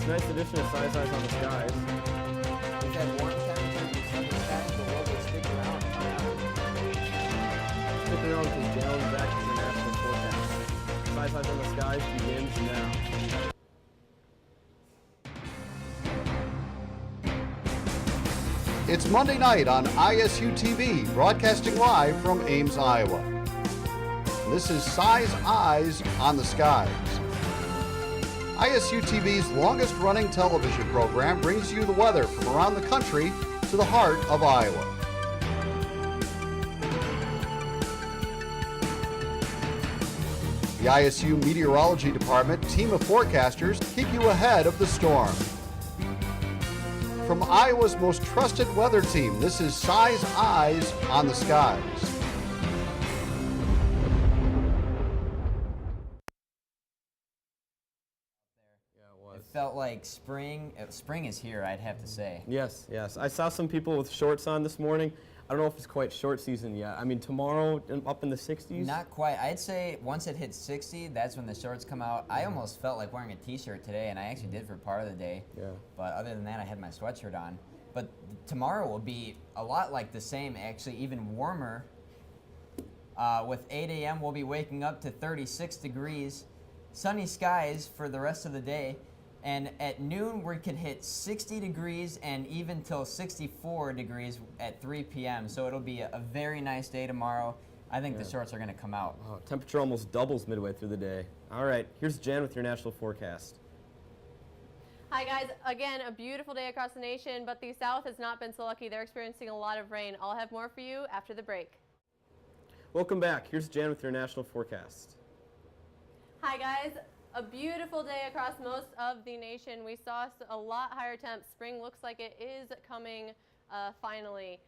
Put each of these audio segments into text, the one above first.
Nice addition of size eyes on the skies. We've had warm temperatures and sunny skies, but what will stick around? Stick around because Dan will be back to the national forecast. Size eyes on the skies begins now. It's Monday night on ISU TV, broadcasting live from Ames, Iowa. This is Size Eyes on the Skies. ISU TV's longest-running television program brings you the weather from around the country to the heart of Iowa. The ISU Meteorology Department team of forecasters keep you ahead of the storm. From Iowa's most trusted weather team, this is Size Eyes on the Skies. It felt like spring. Spring is here, I'd have to say. Yes, yes. I saw some people with shorts on this morning. I don't know if it's quite short season yet. I mean, tomorrow up in the 60s? Not quite. I'd say once it hits 60, that's when the shorts come out. I almost felt like wearing a t-shirt today, and I actually did for part of the day. Yeah. But other than that, I had my sweatshirt on. But tomorrow will be a lot like the same, actually even warmer. With 8 a.m., we'll be waking up to 36 degrees. Sunny skies for the rest of the day. And at noon, we could hit 60 degrees and even till 64 degrees at 3 p.m. So it'll be a very nice day tomorrow. I think the shorts are going to come out. Oh, temperature almost doubles midway through the day. All right, here's Jan with your national forecast. Hi guys, again, a beautiful day across the nation, but the South has not been so lucky. They're experiencing a lot of rain. I'll have more for you after the break. Welcome back. Here's Jan with your national forecast. Hi guys. A beautiful day across most of the nation. We saw a lot higher temps. Spring looks like it is coming finally.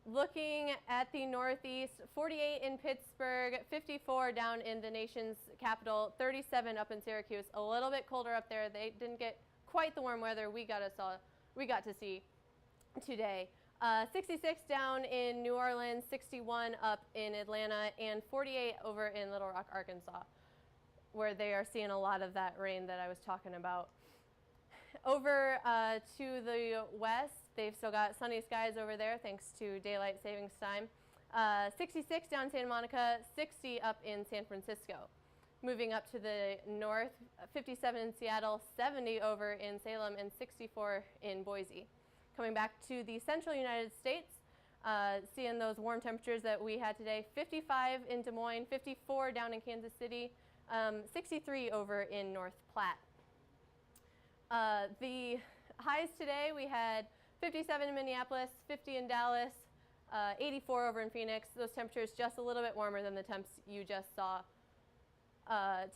Looking at the Northeast, 48 in Pittsburgh, 54 down in the nation's capital, 37 up in Syracuse. A little bit colder up there. They didn't get quite the warm weather we got to see today. 66 down in New Orleans, 61 up in Atlanta, and 48 over in Little Rock, Arkansas, where they are seeing a lot of that rain that I was talking about. Over to the west, they've still got sunny skies over there thanks to daylight savings time. 66 down in Santa Monica, 60 up in San Francisco. Moving up to the north, 57 in Seattle, 70 over in Salem, and 64 in Boise. Coming back to the central United States, seeing those warm temperatures that we had today, 55 in Des Moines, 54 down in Kansas City, 63 over in North Platte. The highs today, we had 57 in Minneapolis, 50 in Dallas, 84 over in Phoenix. Those temperatures just a little bit warmer than the temps you just saw.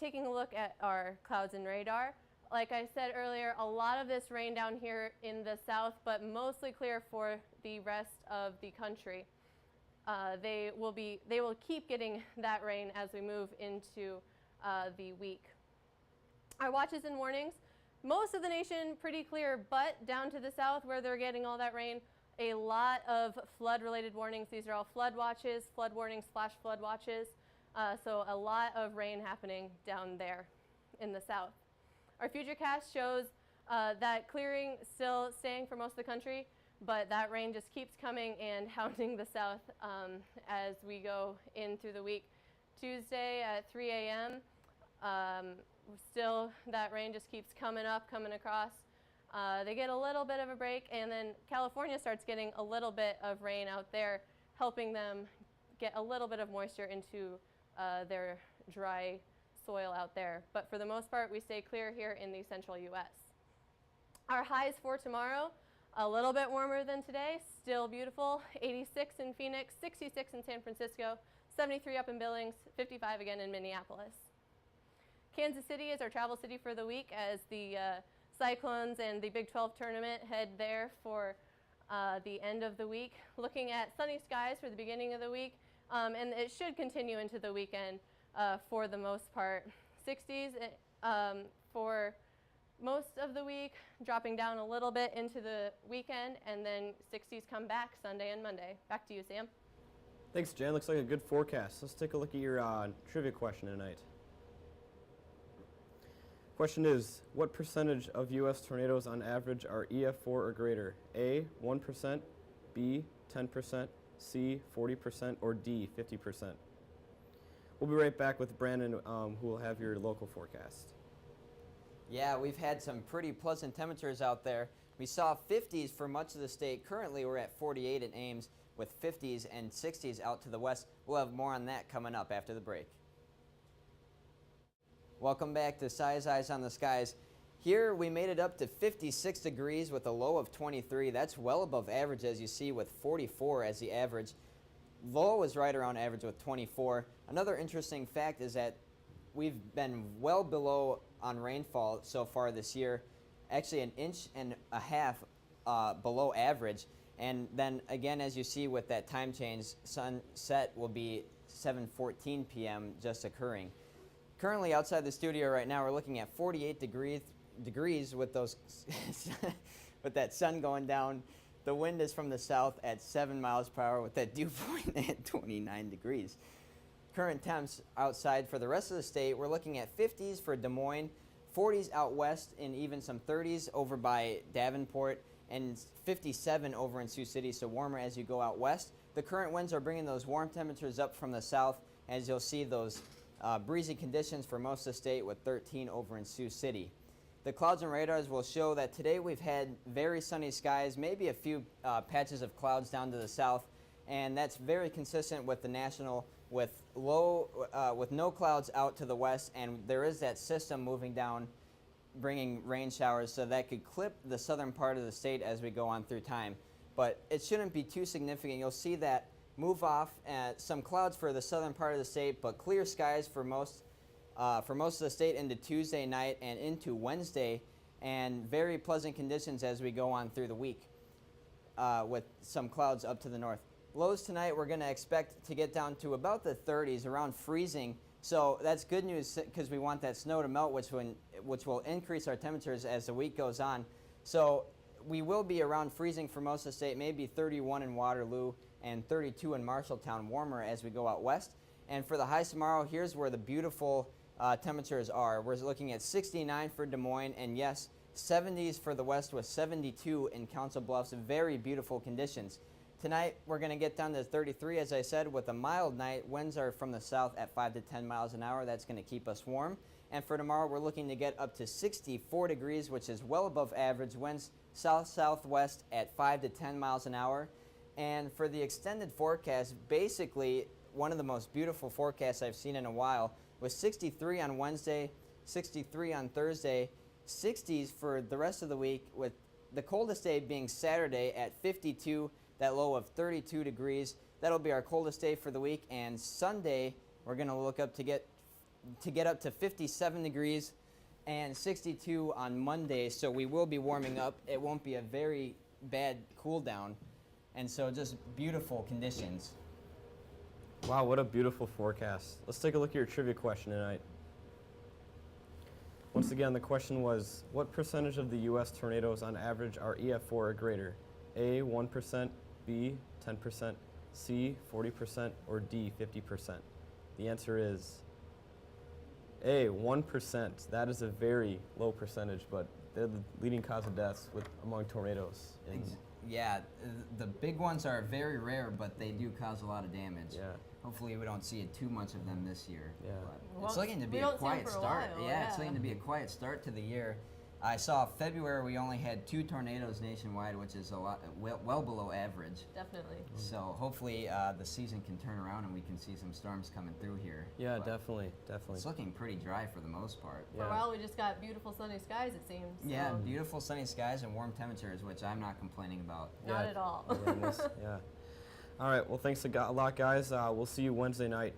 Taking a look at our clouds and radar, like I said earlier, a lot of this rain down here in the south, but mostly clear for the rest of the country. They will keep getting that rain as we move into the week. Our watches and warnings, most of the nation pretty clear, but down to the south where they're getting all that rain, a lot of flood-related warnings. These are all flood watches, flood warnings, flash flood watches. So a lot of rain happening down there in the south. Our futurecast shows that clearing still staying for most of the country, but that rain just keeps coming and hounding the south as we go in through the week. Tuesday at 3 a.m., still that rain just keeps coming up, coming across. They get a little bit of a break, and then California starts getting a little bit of rain out there, helping them get a little bit of moisture into their dry soil out there. But for the most part, we stay clear here in the central U.S. Our highs for tomorrow, a little bit warmer than today, still beautiful. 86 in Phoenix, 66 in San Francisco, 73 up in Billings, 55 again in Minneapolis. Kansas City is our travel city for the week as the Cyclones and the Big 12 tournament head there for the end of the week. Looking at sunny skies for the beginning of the week, and it should continue into the weekend for the most part. 60s for most of the week, dropping down a little bit into the weekend, and then 60s come back Sunday and Monday. Back to you, Sam. Thanks, Jan. Looks like a good forecast. Let's take a look at your trivia question tonight. Question is, what percentage of U.S. tornadoes on average are EF4 or greater? A, 1%, B, 10%, C, 40%, or D, 50%? We'll be right back with Brandon, who will have your local forecast. Yeah, we've had some pretty pleasant temperatures out there. We saw 50s for much of the state. Currently, we're at 48 in Ames with 50s and 60s out to the west. We'll have more on that coming up after the break. Welcome back to Si's Eyes on the Skies. Here we made it up to 56 degrees with a low of 23. That's well above average, as you see, with 44 as the average. Low was right around average with 24. Another interesting fact is that we've been well below on rainfall so far this year, actually 1.5 inches below average. And then again, as you see with that time change, sunset will be 7:14 p.m. just occurring. Currently outside the studio right now, we're looking at 48 degrees with those with that sun going down. The wind is from the south at 7 miles per hour with that dew point at 29 degrees. Current temps outside for the rest of the state, we're looking at 50s for Des Moines, 40s out west, and even some 30s over by Davenport, and 57 over in Sioux City, so warmer as you go out west. The current winds are bringing those warm temperatures up from the south, as you'll see those breezy conditions for most of the state with 13 over in Sioux City. The clouds and radars will show that today we've had very sunny skies, maybe a few patches of clouds down to the south, and that's very consistent with the national with no clouds out to the west, and there is that system moving down bringing rain showers, so that could clip the southern part of the state as we go on through time. But it shouldn't be too significant. You'll see that move off some clouds for the southern part of the state, but clear skies for most of the state into Tuesday night and into Wednesday, and very pleasant conditions as we go on through the week with some clouds up to the north. Lows tonight we're going to expect to get down to about the 30s, around freezing. So that's good news because we want that snow to melt, which will increase our temperatures as the week goes on. So we will be around freezing for most of the state, maybe 31 in Waterloo and 32 in Marshalltown, warmer as we go out west. And for the highs tomorrow, here's where the beautiful temperatures are. We're looking at 69 for Des Moines, and yes, 70s for the west with 72 in Council Bluffs. Very beautiful conditions. Tonight, we're going to get down to 33, as I said, with a mild night. Winds are from the south at 5 to 10 miles an hour. That's going to keep us warm. And for tomorrow, we're looking to get up to 64 degrees, which is well above average. Winds south-southwest at 5 to 10 miles an hour. And for the extended forecast, basically one of the most beautiful forecasts I've seen in a while, was 63 on Wednesday, 63 on Thursday, 60s for the rest of the week, with the coldest day being Saturday at 52, that low of 32 degrees. That'll be our coldest day for the week. And Sunday, we're going to look up to get up to 57 degrees and 62 on Monday. So we will be warming up. It won't be a very bad cool down. And so just beautiful conditions. Wow, what a beautiful forecast. Let's take a look at your trivia question tonight. Once again, the question was, what percentage of the U.S. tornadoes on average are EF4 or greater? A, 1%, B, 10%, C, 40%, or D, 50%? The answer is A, 1%. That is a very low percentage, but they're the leading cause of deaths among tornadoes. Yeah, the big ones are very rare, but they do cause a lot of damage. Yeah. Hopefully we don't see too much of them this year. Yeah. But it's looking to be a quiet start. Yeah, it's looking to be a quiet start to the year. I saw February we only had 2 tornadoes nationwide, which is a lot, well below average. Definitely. So hopefully the season can turn around and we can see some storms coming through here. Yeah, But definitely. it's looking pretty dry for the most part. For a while, we just got beautiful sunny skies, it seems. Yeah, so. beautiful sunny skies and warm temperatures, which I'm not complaining about. Not at all. Yeah. All right, well, thanks a lot, guys. We'll see you Wednesday night.